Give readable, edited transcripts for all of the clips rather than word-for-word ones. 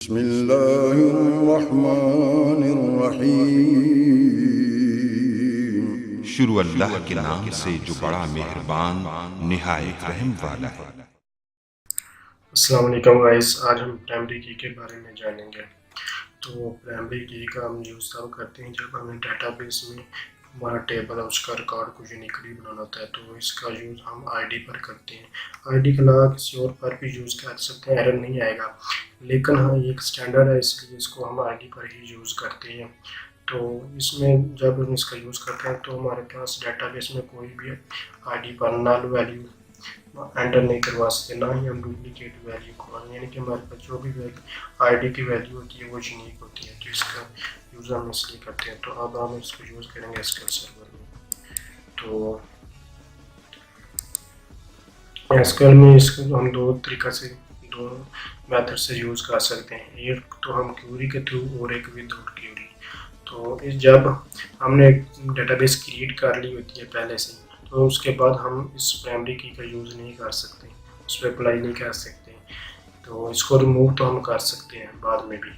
बिस्मिल्लाहिर्रहमानिर्रहीम। शुरू अल्लाह के नाम से जो बड़ा मेहरबान निहायत रहम वाला है। अस्सलाम वालेकुम गाइस, आज हम प्राइमरी की के बारे में जानेंगे। तो प्राइमरी की का हम यूज़ तब करते हैं जब हमें डेटाबेस में हमारा टेबल है उसका रिकॉर्ड को यूनिकली बनाना होता है। तो इसका यूज़ हम आईडी पर करते हैं। आईडी के अलावा किसी और पर भी यूज़ कर सकते हैं, एरर नहीं आएगा। लेकिन हाँ, ये एक स्टैंडर्ड है, इसलिए इसको हम आईडी पर ही यूज़ करते हैं। तो इसमें जब हम इसका यूज़ करते हैं तो हमारे पास डेटाबेस में कोई भी आईडी पर नल वैल्यू एंटर नहीं करवा सकते, ना ही हम डुप्लीकेट वैल्यू को, यानी कि हमारे पास जो भी आईडी की वैल्यू होती है वो यूनिक होती है। तो इसका यूज़ हम इसलिए करते हैं। तो अब हम इसको यूज़ करेंगे एसक्यूएल सर्वर में। तो एसक्यूएल में इसको हम दो मेथड से यूज़ कर सकते हैं। एक तो हम क्यूरी के थ्रू और एक विदाउट क्यूरी। तो जब हमने डेटाबेस क्रिएट कर ली होती है पहले से, तो उसके बाद हम इस प्राइमरी की का यूज़ नहीं कर सकते, उस पर अप्लाई नहीं कर सकते। तो इसको रिमूव तो हम कर सकते हैं बाद में भी।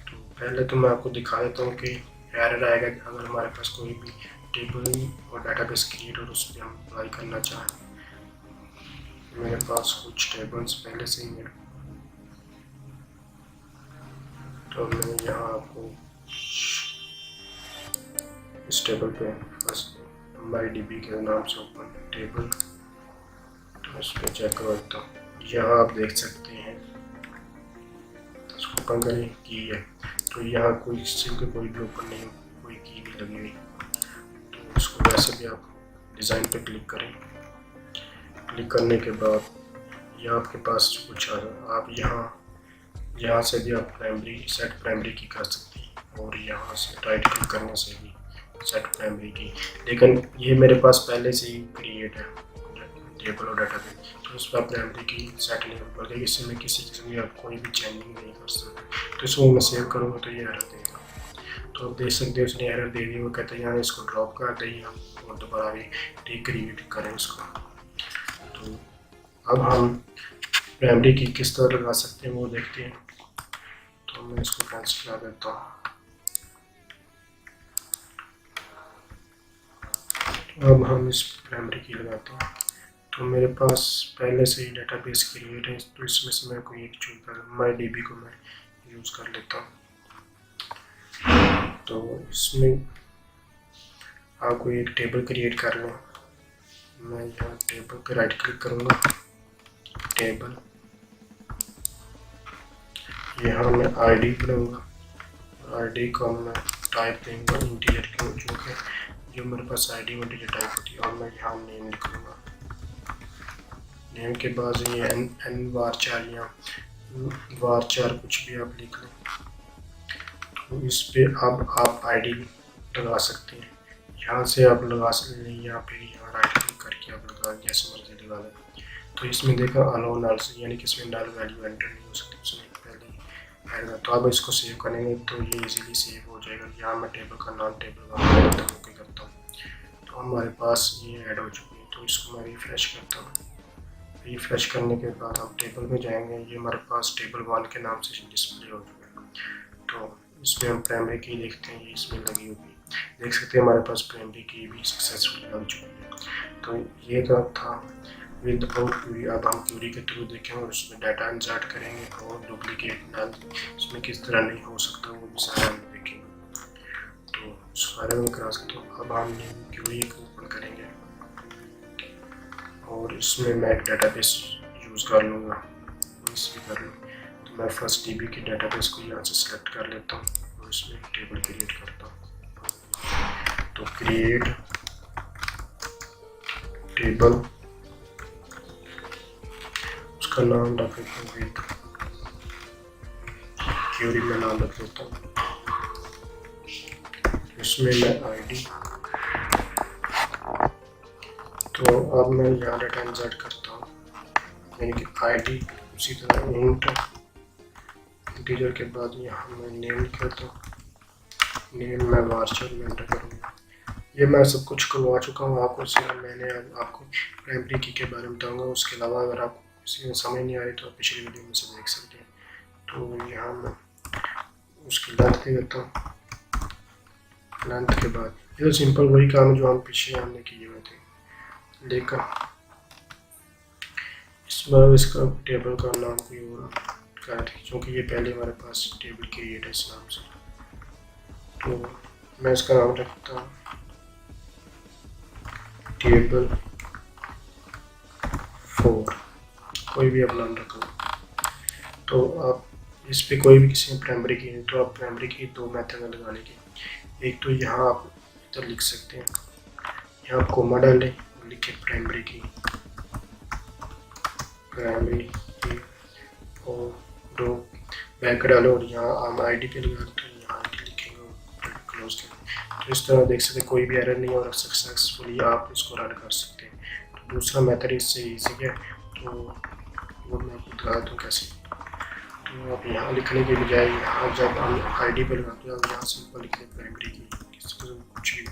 तो पहले तो मैं आपको दिखा देता हूँ कि एरर आएगा अगर हमारे पास कोई भी टेबल और डेटाबेस क्रिएट और उस पर हम अप्लाई करना चाहें। मेरे पास कुछ टेबल्स पहले से ही हैं, तो मैं यहाँ आपको इस टेबल पे फर्स्ट MyDB के नाम से ओपन टेबल, तो इस पर चेक करता हूँ। यहाँ आप देख सकते हैं, इसको ओपन करें की है, तो यहाँ कोई सिंपल कोई भी ओपन नहीं, कोई की नहीं लगी हुई। तो इसको वैसे भी आप डिज़ाइन पे क्लिक करें। क्लिक करने के बाद यहाँ आपके पास कुछ आ रहा, आप यहाँ से भी आप सेट प्राइमरी की कर सकते हैं, और यहाँ से राइट क्लिक करने से भी सेट प्राइमरी की। लेकिन ये मेरे पास पहले से ही क्रिएट है टेबल और डाटाबेस, तो उस पर प्राइमरी की सेट नहीं हो पाएगी। इससे मैं किसी किस्म की आप कोई भी चेंजिंग नहीं कर सकता। तो इसको मैं सेव करूँगा तो ये एरर देगा। तो आप देख सकते हो उसने एरर दे दी। वो कहते हैं यहाँ इसको ड्रॉप कर दें और दोबारा भी रिक्रिएट करें इसको। तो अब हम प्राइमरी की किस तरह लगा सकते हैं वो देखते हैं। तो मैं इसको कैंसिल कर देता हूँ। अब हम इस प्राइमरी की लगाते हैं। तो मेरे पास पहले से ही डेटाबेस क्रिएट है, तो इसमें से मैं कोई एक चूज कर MyDB को मैं यूज़ कर लेता हूँ। तो इसमें आपको एक टेबल क्रिएट कर लें। मैं यहाँ टेबल पे राइट क्लिक करूँगा, टेबल, यहाँ मैं आईडी बनाऊँगा। आईडी को मैं टाइप देंगे इंटीजर क्यों, चूँकि जो मेरे पास आईडी में इंटीजर टाइप होती है। और मैं यहाँ नेम लिखूँगा। नेम के बाद ये एन वारचार या वारचार कुछ भी आप लिख लें। तो इस पे अब आप आईडी लगा सकते हैं। यहाँ से आप लगा सकते हैं, या फिर यहाँ राइट क्लिक करके आप लगा, जैसे मर्जी लगा लें। तो इसमें देखा अलो नल, यानी कि इसमें नल वैल्यू एंटर नहीं हो सकती, उसमें पहले ही आएगा। तो अब इसको सेव करेंगे तो ये इजीली सेव हो जाएगा। यहाँ मैं टेबल का नाम टेबल का ओके करता हूँ, तो हमारे पास ये ऐड हो चुकी है। तो इसको मैं रिफ्रेश करता हूँ। रिफ्रेश करने के बाद हम टेबल में जाएंगे। ये हमारे पास टेबल 1 के नाम से डिस्प्ले हो चुका है। तो इसमें हम प्राइमरी की देखते हैं, ये इसमें लगी होगी, देख सकते हैं हमारे पास प्राइमरी की भी सक्सेसफुली लग चुकी है। तो ये तो था विदाउट क्यूरी। अब हम क्यूरी के थ्रू देखेंगे और उसमें डाटा इंसर्ट करेंगे और डुप्लीकेट नल इसमें किस तरह नहीं हो सकता वो भी सारा हम देखेंगे। तो सारे में करा सकते हो। अब हम क्यूरी को ओपन करेंगे और इसमें मैं एक डेटाबेस यूज़ कर लूँगा, मिस भी कर लूँ। तो मैं फर्स्ट DB की डेटाबेस को यहाँ से सेलेक्ट कर लेता हूँ और इसमें टेबल क्रिएट करता हूँ। तो क्रिएट टेबल, उसका नाम रख लेता हूँ विद क्यूरी में नाम रख लेता हूँ। इसमें मैं आईडी, तो अब मैं यहाँ डाटा इंसर्ट करता हूँ, यानी कि आईडी उसी तरह इंटीजर के बाद यहाँ मैं नेम लिखता हूँ। नेम मैं वारचर में एंटर करूँगा। ये मैं सब कुछ करवा चुका हूँ आपको। सिर्फ मैंने आपको प्राइमरी की के बारे में बताऊँगा। उसके अलावा अगर आपको किसी में समझ नहीं आ रही तो आप पिछली वीडियो में से देख सकते हैं। तो यहाँ मैं उसकी लेंथ दे देता हूँ। लेंथ के बाद ये तो सिंपल वही काम है जो हम पीछे हमने किए हुए थे, लेकिन इस बार इसका टेबल का नाम कोई और कर दी, क्योंकि ये पहले हमारे पास टेबल क्रिएट है इस नाम से। तो मैं इसका नाम रखता हूँ टेबल 4, कोई भी आप नाम रखो। तो आप इस पे कोई भी किसी प्राइमरी की है तो आप प्राइमरी की दो मेथड है लगाने की। एक तो यहाँ आप इधर लिख सकते हैं, यहाँ आप कोमा डालें और लिखे प्राइमरी की और दो बैक डालो और यहाँ हम आईडी पे लगा तो यहाँ आईडी लिखेंगे और क्लोज करें। तो इस तरह देख सकते हैं कोई भी एरर नहीं और सक्सेसफुली आप इसको रन कर सकते हैं। तो दूसरा मेथड इससे ईजी है, तो वो मैं आपको दिखा दूँ कैसे। तो आप यहाँ लिखने के बजाय यहाँ जब हम आईडी पे लगाते हैं यहाँ सिंपल लिखें प्राइमरी की, कुछ भी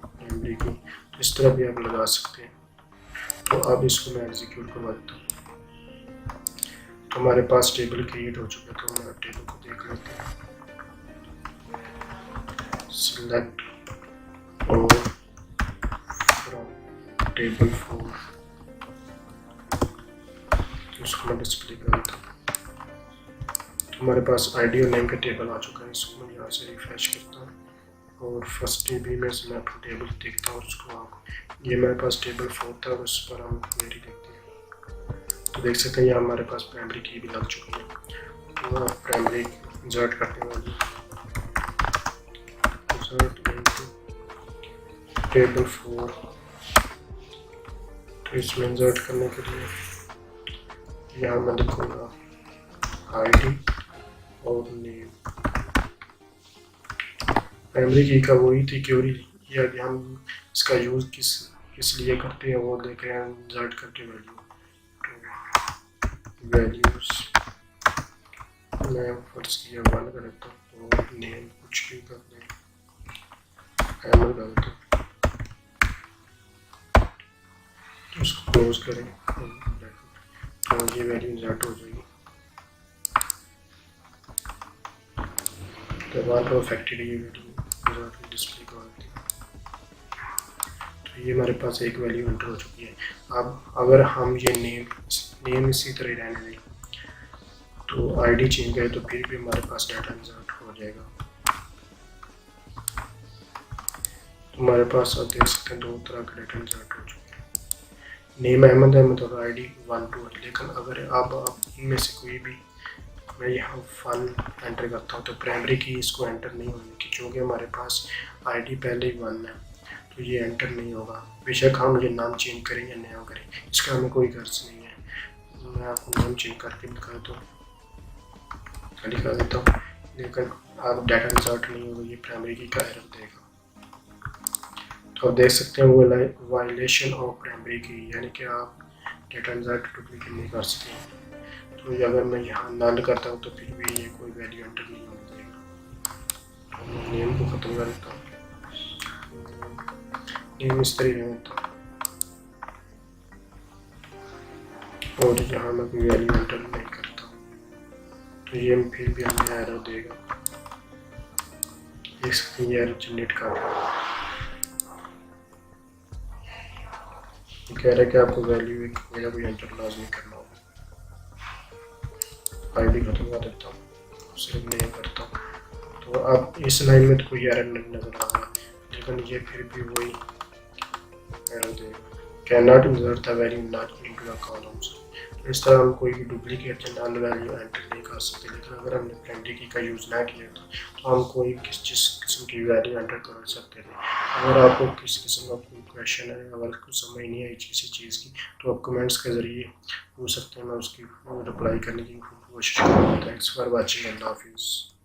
प्राइमरी की, तो इस तरह भी आप लगा सकते हैं। तो अब इसको मैं एग्जीक्यूट करवा देता हूँ। तो हमारे पास टेबल क्रिएट हो चुका है, तो हमारा टेबल को देख लेते हैं। सिलेक्ट और फ्रॉम टेबल 4, उसको मैं डिस्प्ले कर देता हूँ। तो हमारे पास आईडी और नेम का टेबल आ चुका है। इसको मैं यहाँ से रिफ्रेश करता हूँ और फर्स्ट टेबल में से मैं अपना टेबल देखता हूँ। उसको आप ये मेरे पास टेबल 4 था और उस पर हम क्वेरी देखते हैं। तो देख सकते हैं यहाँ हमारे पास प्राइमरी की भी लग चुकी है। तो आप प्राइमरी इंसर्ट करते हैं इंसर्ट इनटू टेबल 4। तो इसमें इंसर्ट करने के लिए यहाँ मैं लिखूँगा आईडी और नेम। प्राइमरी की का वही थी क्वेरी, या हम इसका यूज़ किस लिए करते हैं वो देख रहे हैं। इंसर्ट करके वैल्यू, तो वैल्यूज मैं फर्ज किया 1 कर देता हूँ और नेम कुछ भी कर दें, एमएल डाल दो, उसको क्लोज करें तो ये वैल्यू इंसर्ट हो जाएगी। तो बाद परफेक्टेड ये वैल्यू डिस्प्ले कर देती है। तो ये हमारे पास एक वैल्यू एंटर हो चुकी है। अब अगर हम ये नेम इसी तरह रहने दें तो आईडी चेंज करें तो फिर भी हमारे पास डाटा इंसर्ट हो जाएगा। तो हमारे पास अब देख सकते हैं दो तरह का डाटा इंसर्ट हो चुके हैं, नेम अहमद और आईडी 1 2 है। लेकिन अगर आप इनमें से कोई भी, मैं यहाँ फन एंटर करता हूँ तो प्राइमरी की इसको एंटर नहीं होने की, क्योंकि हमारे पास आईडी पहले ही 1 है तो ये एंटर नहीं होगा। बेशक हम ये नाम चेंज करें या नया करें, इसका हमें कोई गर्ज नहीं है। मैं आपको नाम चेंज करके दिखा देता हूँ, लेकिन आप डाटा इंसर्ट नहीं होगा, ये प्राइमरी की का एरर देगा। तो आप देख सकते हैं वो वायलेशन ऑफ प्राइमरी की, यानी कि आप डाटा इंसर्ट डुप्लीकेट नहीं कर सकते। तो अगर मैं यहाँ नल करता हूँ तो फिर भी ये कोई वैल्यू एंटर नहीं होने देगा। तो मैं नेम को ख़त्म कर देता हूँ, नेम इस तरह रहता है और यहाँ मैं कोई वैल्यू एंटर नहीं करता तो ये फिर भी हमें एरर देगा। देख सकते हैं ये एरर जनरेट कर रहा है, कह रहा है कि आपको वैल्यू एक कोई एंटर लाजमी करना होगा। आईडी खत्म कर देता हूँ, सिर्फ नेम करता हूँ। तो अब इस लाइन में तो कोई एरर नहीं नजर आ रहा, लेकिन ये फिर भी वही एरर देगा, can not insert the value not into the columns. तो इस तरह हम कोई भी डुप्लीकेट या नल वैल्यू एंटर नहीं कर सकते। लेकिन अगर हमने प्राइमरी की का यूज़ ना किया तो हम कोई जिस किस्म की वैल्यू एंटर कर सकते थे। अगर आपको किस किस्म का कोई क्वेश्चन है, अगर कुछ समझ नहीं आई किसी चीज़ की, तो आप कमेंट्स के ज़रिए पूछ सकते हैं, मैं उसकी रिप्लाई करने की कोशिश करूँगा। थैंक्स फॉर वॉचिंग, अल्लाह हाफिज़।